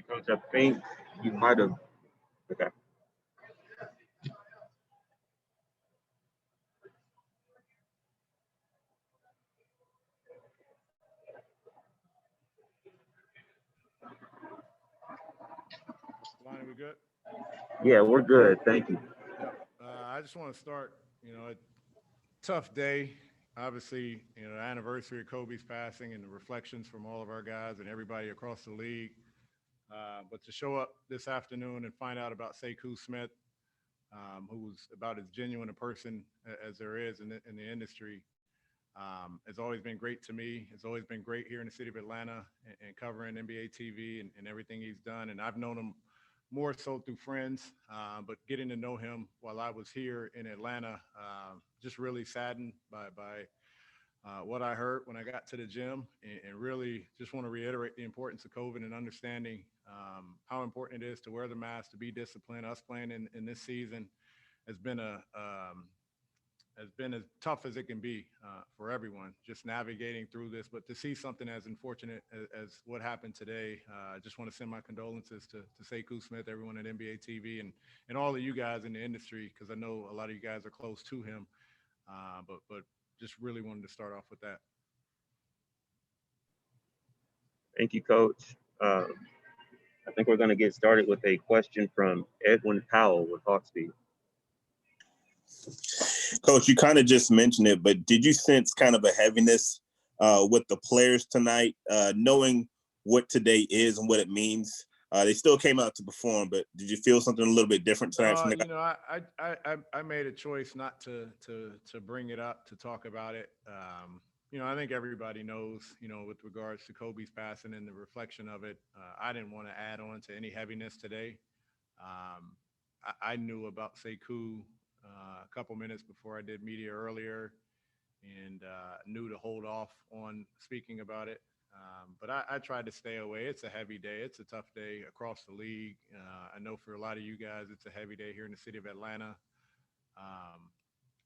Coach, I think you might have. Okay. Lonnie, we good? Yeah, we're good. Thank you. Yep. I just want to start, a tough day. Obviously, the anniversary of Kobe's passing and the reflections from all of our guys and everybody across the league. But to show up this afternoon and find out about Sekou Smith, who's about as genuine a person as there is in the industry, it's always been great to me. It's always been great here in the city of Atlanta and covering NBA TV and everything he's done. And I've known him more so through friends, but getting to know him while I was here in Atlanta, just really saddened by what I heard when I got to the gym, and really just want to reiterate the importance of COVID and understanding how important it is to wear the mask, to be disciplined. Us playing in this season has been as tough as it can be for everyone, just navigating through this. But to see something as unfortunate as what happened today, I just want to send my condolences to Sekou Smith, everyone at NBA TV, and all of you guys in the industry, because I know a lot of you guys are close to him. But just really wanted to start off with that. Thank you, Coach. I think we're going to get started with a question from Edwin Powell with Hawkspeed. Coach, you kind of just mentioned it, but did you sense kind of a heaviness with the players tonight, knowing what today is and what it means? They still came out to perform, but did you feel something a little bit different tonight? I made a choice not to bring it up, to talk about it. I think everybody knows, with regards to Kobe's passing and the reflection of it, I didn't want to add on to any heaviness today. I knew about Sekou a couple minutes before I did media earlier, and knew to hold off on speaking about it. But I tried to stay away. It's a heavy day. It's a tough day across the league. I know for a lot of you guys, it's a heavy day here in the city of Atlanta.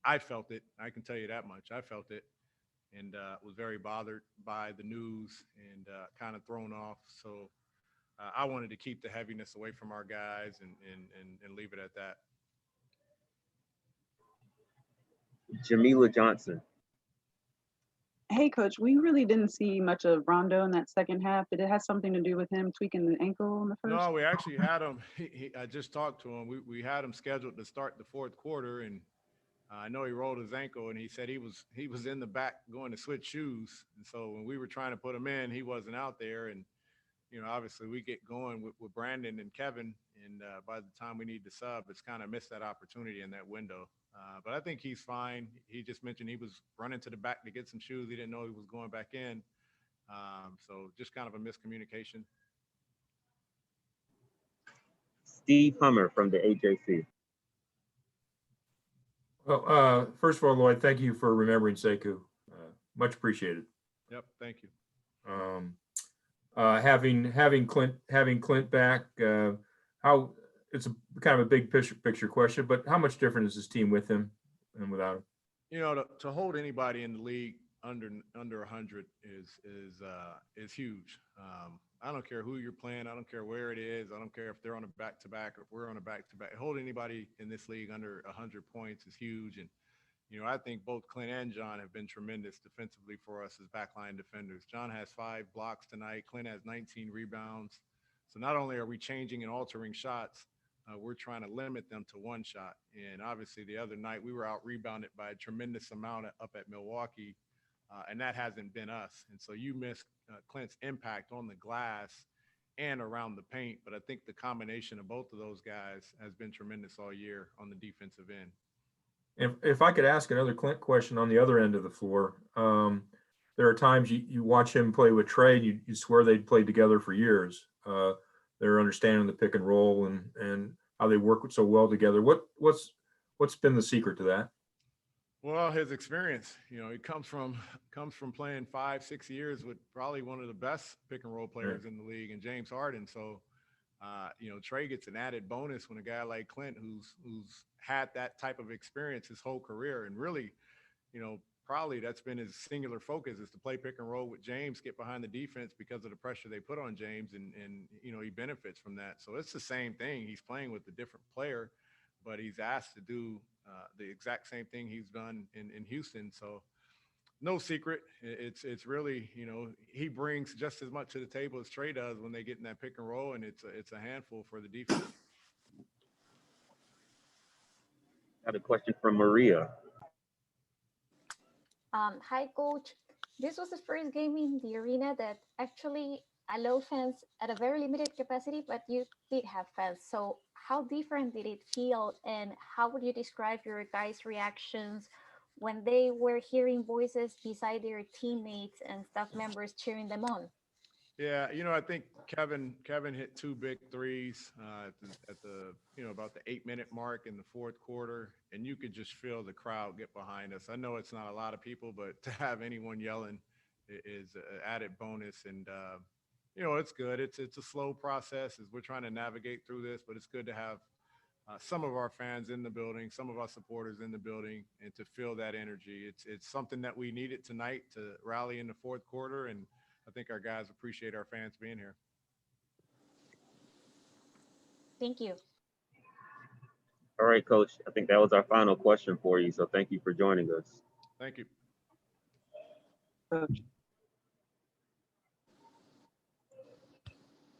I felt it. I can tell you that much. I felt it, and was very bothered by the news and kind of thrown off. So I wanted to keep the heaviness away from our guys and leave it at that. Jamila Johnson. Hey, Coach, we really didn't see much of Rondo in that second half. Did it have something to do with him tweaking the ankle in the first? No, we actually had him. I just talked to him. We had him scheduled to start the fourth quarter, and I know he rolled his ankle, and he said he was in the back going to switch shoes. And so when we were trying to put him in, he wasn't out there. And obviously we get going with Brandon and Kevin, and by the time we need to sub, it's kind of missed that opportunity in that window. But I think he's fine. He just mentioned he was running to the back to get some shoes. He didn't know he was going back in. So just kind of a miscommunication. Steve Hummer from the AJC. Well, first of all, Lloyd, thank you for remembering Sekou. Much appreciated. Yep, thank you. Having Clint back, how it's a kind of a big picture question, but how much different is this team with him and without him? To hold anybody in the league under 100 is huge. I don't care who you're playing. I don't care where it is. I don't care if they're on a back-to-back or if we're on a back-to-back. Hold anybody in this league under 100 points is huge. And, I think both Clint and John have been tremendous defensively for us as backline defenders. John has 5 blocks tonight. Clint has 19 rebounds. So not only are we changing and altering shots, we're trying to limit them to one shot. And obviously the other night we were out rebounded by a tremendous amount up at Milwaukee, and that hasn't been us. And so you miss Clint's impact on the glass and around the paint. But I think the combination of both of those guys has been tremendous all year on the defensive end. If I could ask another Clint question on the other end of the floor, there are times you watch him play with Trey, and you swear they'd played together for years. They're understanding the pick and roll and how they work so well together. What's been the secret to that? Well, his experience. He comes from playing 5-6 years with probably one of the best pick and roll players in the league, and James Harden. So, Trey gets an added bonus when a guy like Clint, who's had that type of experience his whole career, and really, probably that's been his singular focus, is to play pick and roll with James, get behind the defense because of the pressure they put on James, and he benefits from that. So it's the same thing. He's playing with a different player, but he's asked to do the exact same thing he's done in Houston. So no secret. It's really, he brings just as much to the table as Trey does when they get in that pick and roll, and it's a handful for the defense. Got a question from Maria. Hi, Coach. This was the first game in the arena that actually allowed fans at a very limited capacity, but you did have fans. So how different did it feel, and how would you describe your guys' reactions when they were hearing voices beside their teammates and staff members cheering them on? Yeah, I think Kevin hit 2 big threes at the about the 8-minute mark in the fourth quarter, and you could just feel the crowd get behind us. I know it's not a lot of people, but to have anyone yelling is an added bonus, and it's good. It's a slow process as we're trying to navigate through this, but it's good to have some of our fans in the building, some of our supporters in the building, and to feel that energy. It's something that we needed tonight to rally in the fourth quarter, and I think our guys appreciate our fans being here. Thank you. All right, Coach. I think that was our final question for you. So thank you for joining us. Thank you. Coach.